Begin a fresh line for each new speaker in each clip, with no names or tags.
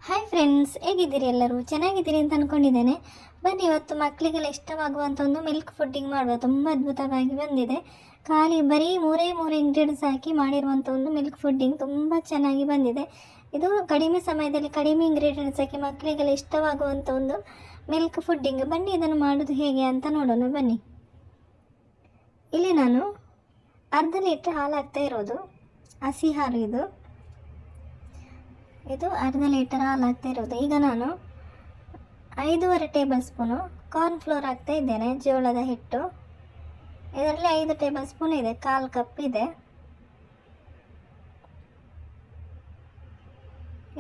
Hi friends, ಹೇಗಿದ್ದೀರಿ? ಎಲ್ಲರೂ ಚೆನ್ನಾಗಿದ್ದೀರಿ ಅಂತ ಅಂದ್ಕೊಂಡಿದ್ದೇನೆ. ಬನ್ನಿ, ಇವತ್ತು ಮಕ್ಕಳಿಗೆಲ್ಲ ಇಷ್ಟವಾಗುವಂಥ ಒಂದು ಮಿಲ್ಕ್ ಫುಡ್ಡಿಂಗ್ ಮಾಡುವ. ತುಂಬ ಅದ್ಭುತವಾಗಿ ಬಂದಿದೆ. ಬರೀ ಮೂರೇ ಇಂಗ್ರೀಡಿಯೆಂಟ್ಸ್ ಹಾಕಿ ಮಾಡಿರುವಂಥ ಒಂದು ಮಿಲ್ಕ್ ಫುಡ್ಡಿಂಗ್ ತುಂಬ ಚೆನ್ನಾಗಿ ಬಂದಿದೆ. ಇದು ಕಡಿಮೆ ಸಮಯದಲ್ಲಿ ಕಡಿಮೆ ಇಂಗ್ರೀಡಿಯೆಂಟ್ಸ್ ಹಾಕಿ ಮಕ್ಕಳಿಗೆಲ್ಲ ಇಷ್ಟವಾಗುವಂಥ ಒಂದು ಮಿಲ್ಕ್ ಫುಡ್ಡಿಂಗ್. ಬನ್ನಿ, ಇದನ್ನು ಮಾಡೋದು ಹೇಗೆ ಅಂತ ನೋಡೋಣ. ಬನ್ನಿ, ಇಲ್ಲಿ ನಾನು ಅರ್ಧ ಲೀಟ್ರ್ ಹಾಲು ಹಾಕ್ತಾ ಇರೋದು. ಹಸಿ ಹಾಲು ಇದು ಅರ್ಧ ಲೀಟರ್ ಹಾಲು ಹಾಕ್ತಾ ಇರೋದು. ಈಗ ನಾನು 5.5 ಟೇಬಲ್ ಸ್ಪೂನು ಕಾರ್ನ್ಫ್ಲೋರ್ ಹಾಕ್ತಾ ಇದ್ದೇನೆ, ಜೋಳದ ಹಿಟ್ಟು. ಇದರಲ್ಲಿ 5 ಟೇಬಲ್ ಸ್ಪೂನ್ ಇದೆ, 1/4 ಕಪ್ ಇದೆ.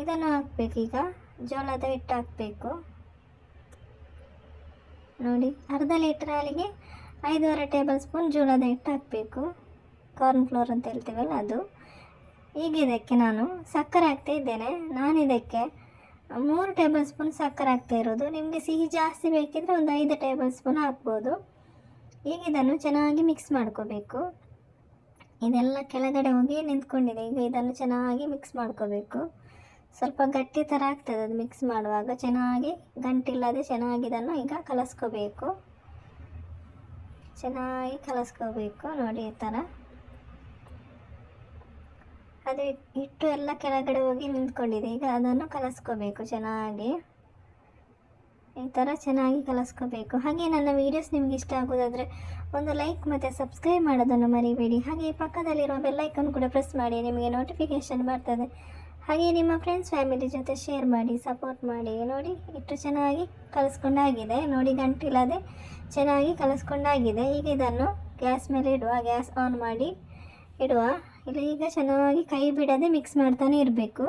ಇದನ್ನು ಹಾಕಬೇಕು. ಈಗ ಜೋಳದ ಹಿಟ್ಟು ಹಾಕಬೇಕು. ನೋಡಿ, ಅರ್ಧ ಲೀಟರ್ ಹಾಲಿಗೆ 5.5 ಟೇಬಲ್ ಸ್ಪೂನ್ ಜೋಳದ ಹಿಟ್ಟು ಹಾಕಬೇಕು. ಕಾರ್ನ್ಫ್ಲೋರ್ ಅಂತ ಹೇಳ್ತೀವಲ್ಲ ಅದು. ಈಗ ಇದಕ್ಕೆ ನಾನು ಸಕ್ಕರೆ ಹಾಕ್ತಾ ಇದ್ದೇನೆ. ನಾನು ಇದಕ್ಕೆ 3 ಟೇಬಲ್ ಸ್ಪೂನ್ ಸಕ್ಕರೆ ಹಾಕ್ತಾ ಇರೋದು. ನಿಮಗೆ ಸಿಹಿ ಜಾಸ್ತಿ ಬೇಕಿದ್ರೆ ಒಂದು 5 ಟೇಬಲ್ ಸ್ಪೂನ್ ಹಾಕ್ಬೋದು. ಈಗ ಇದನ್ನು ಚೆನ್ನಾಗಿ ಮಿಕ್ಸ್ ಮಾಡ್ಕೋಬೇಕು. ಇದೆಲ್ಲ ಕೆಳಗಡೆ ಹೋಗಿ ನಿಂತ್ಕೊಂಡಿದೆ. ಈಗ ಇದನ್ನು ಚೆನ್ನಾಗಿ ಮಿಕ್ಸ್ ಮಾಡ್ಕೋಬೇಕು. ಸ್ವಲ್ಪ ಗಟ್ಟಿ ಥರ ಆಗ್ತದೆ ಅದು ಮಿಕ್ಸ್ ಮಾಡುವಾಗ. ಚೆನ್ನಾಗಿ ಗಂಟಿಲ್ಲದೆ ಚೆನ್ನಾಗಿ ಇದನ್ನು ಈಗ ಕಲಸ್ಕೋಬೇಕು. ಚೆನ್ನಾಗಿ ಕಲಸ್ಕೋಬೇಕು. ನೋಡಿ, ಈ ಥರ ಅದು ಹಿಟ್ಟು ಎಲ್ಲ ಕೆಳಗಡೆ ಹೋಗಿ ನಿಂತ್ಕೊಂಡಿದೆ. ಈಗ ಅದನ್ನು ಕಲಸ್ಕೋಬೇಕು ಚೆನ್ನಾಗಿ. ಈ ಥರ ಚೆನ್ನಾಗಿ ಕಲಸ್ಕೋಬೇಕು. ಹಾಗೆ ನನ್ನ ವೀಡಿಯೋಸ್ ನಿಮಗೆ ಇಷ್ಟ ಆಗೋದಾದರೆ ಒಂದು ಲೈಕ್ ಮತ್ತು ಸಬ್ಸ್ಕ್ರೈಬ್ ಮಾಡೋದನ್ನು ಮರಿಬೇಡಿ. ಹಾಗೆ ಪಕ್ಕದಲ್ಲಿರೋ ಬೆಲ್ಲೈಕನ್ ಕೂಡ ಪ್ರೆಸ್ ಮಾಡಿ, ನಿಮಗೆ ನೋಟಿಫಿಕೇಷನ್ ಬರ್ತದೆ. ಹಾಗೆ ನಿಮ್ಮ ಫ್ರೆಂಡ್ಸ್ ಫ್ಯಾಮಿಲಿ ಜೊತೆ ಶೇರ್ ಮಾಡಿ, ಸಪೋರ್ಟ್ ಮಾಡಿ. ನೋಡಿ, ಹಿಟ್ಟು ಚೆನ್ನಾಗಿ ಕಲಸ್ಕೊಂಡಾಗಿದೆ. ನೋಡಿ, ಗಂಟಿಲ್ಲದೆ ಚೆನ್ನಾಗಿ ಕಲಸ್ಕೊಂಡಾಗಿದೆ. ಈಗ ಇದನ್ನು ಗ್ಯಾಸ್ ಮೇಲೆ ಇಡುವ. ಗ್ಯಾಸ್ ಆನ್ ಮಾಡಿ ಇಡುವ. ಇಲ್ಲಿ ಈಗ ಚೆನ್ನಾಗಿ ಕೈ ಬಿಡದೆ ಮಿಕ್ಸ್ ಮಾಡ್ತಾನೆ ಇರಬೇಕು.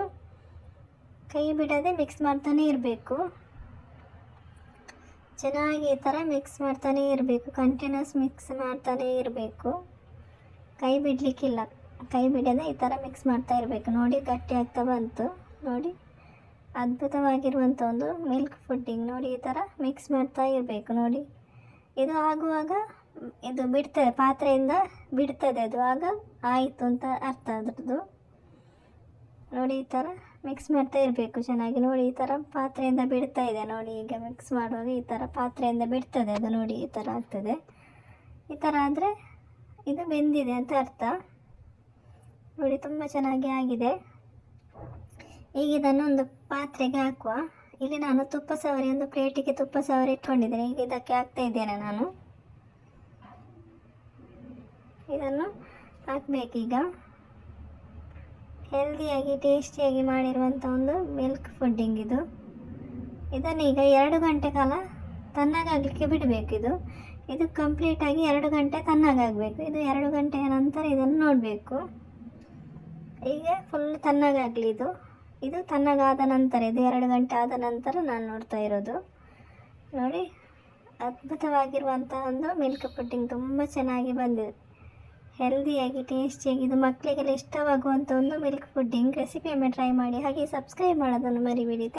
ಚೆನ್ನಾಗಿ ಈ ಥರ ಮಿಕ್ಸ್ ಮಾಡ್ತಾನೆ ಇರಬೇಕು. ಕಂಟಿನ್ಯೂಸ್ ಮಿಕ್ಸ್ ಮಾಡ್ತಾನೆ ಇರಬೇಕು. ಕೈ ಬಿಡಲಿಕ್ಕಿಲ್ಲ. ಕೈ ಬಿಡದೆ ಈ ಥರ ಮಿಕ್ಸ್ ಮಾಡ್ತಾ ಇರಬೇಕು. ನೋಡಿ, ಗಟ್ಟಿ ಆಗ್ತಾ ಬಂತು. ನೋಡಿ, ಅದ್ಭುತವಾಗಿರುವಂಥ ಒಂದು ಮಿಲ್ಕ್ ಫುಡ್ಡಿಂಗ್. ನೋಡಿ, ಈ ಥರ ಮಿಕ್ಸ್ ಮಾಡ್ತಾ ಇರಬೇಕು. ನೋಡಿ, ಇದು ಆಗುವಾಗ ಇದು ಬಿಡ್ತದೆ, ಪಾತ್ರೆಯಿಂದ ಬಿಡ್ತದೆ ಅದು. ಆಗ ಆಯಿತು ಅಂತ ಅರ್ಥ ಅದ್ರದ್ದು. ನೋಡಿ, ಈ ಥರ ಮಿಕ್ಸ್ ಮಾಡ್ತಾ ಇರಬೇಕು ಚೆನ್ನಾಗಿ. ನೋಡಿ, ಈ ಥರ ಪಾತ್ರೆಯಿಂದ ಬಿಡ್ತಾ ಇದೆ. ನೋಡಿ, ಈಗ ಮಿಕ್ಸ್ ಮಾಡುವಾಗ ಈ ಥರ ಪಾತ್ರೆಯಿಂದ ಬಿಡ್ತದೆ ಅದು. ನೋಡಿ, ಈ ಥರ ಆಗ್ತದೆ. ಈ ಥರ ಆದರೆ ಇದು ಬೆಂದಿದೆ ಅಂತ ಅರ್ಥ. ನೋಡಿ, ತುಂಬ ಚೆನ್ನಾಗಿ ಆಗಿದೆ. ಈಗ ಇದನ್ನು ಒಂದು ಪಾತ್ರೆಗೆ ಹಾಕುವ. ಇಲ್ಲಿ ನಾನು ತುಪ್ಪ ಸವರಿ, ಒಂದು ಪ್ಲೇಟಿಗೆ ತುಪ್ಪ ಸವರಿ ಇಟ್ಕೊಂಡಿದ್ದೇನೆ. ಈಗ ಇದಕ್ಕೆ ಹಾಕ್ತಾ ಇದ್ದೇನೆ ನಾನು. ಇದನ್ನು ಹಾಕಬೇಕೀಗ. ಹೆಲ್ದಿಯಾಗಿ ಟೇಸ್ಟಿಯಾಗಿ ಮಾಡಿರುವಂಥ ಒಂದು ಮಿಲ್ಕ್ ಫುಡ್ಡಿಂಗ್ ಇದು. ಇದನ್ನೀಗ 2 ಗಂಟೆ ಕಾಲ ತಣ್ಣಗಾಗಲಿಕ್ಕೆ ಬಿಡಬೇಕು. ಇದು ಕಂಪ್ಲೀಟಾಗಿ 2 ಗಂಟೆ ತಣ್ಣಗಾಗಬೇಕು. ಇದು 2 ಗಂಟೆಯ ನಂತರ ಇದನ್ನು ನೋಡಬೇಕು. ಈಗ ಫುಲ್ ತಣ್ಣಗಾಗಲಿ ಇದು. ಇದು ತಣ್ಣಗಾದ ನಂತರ, ಇದು 2 ಗಂಟೆ ಆದ ನಂತರ ನಾನು ನೋಡ್ತಾ ಇರೋದು. ನೋಡಿ, ಅದ್ಭುತವಾಗಿರುವಂಥ ಒಂದು ಮಿಲ್ಕ್ ಫುಡ್ಡಿಂಗ್ ತುಂಬ ಚೆನ್ನಾಗಿ ಬಂದಿದೆ. ಹೆಲ್ದಿಯಾಗಿ ಟೇಸ್ಟಿಯಾಗಿ ಇದು ಮಕ್ಕಳಿಗೆಲ್ಲ ಇಷ್ಟವಾಗುವಂಥ ಒಂದು ಮಿಲ್ಕ್ ಫುಡ್ಡಿಂಗ್ ರೆಸಿಪಿಯನ್ನು ಟ್ರೈ ಮಾಡಿ. ಹಾಗೆ ಸಬ್ಸ್ಕ್ರೈಬ್ ಮಾಡೋದನ್ನು ಮರಿಬೇಡಿ.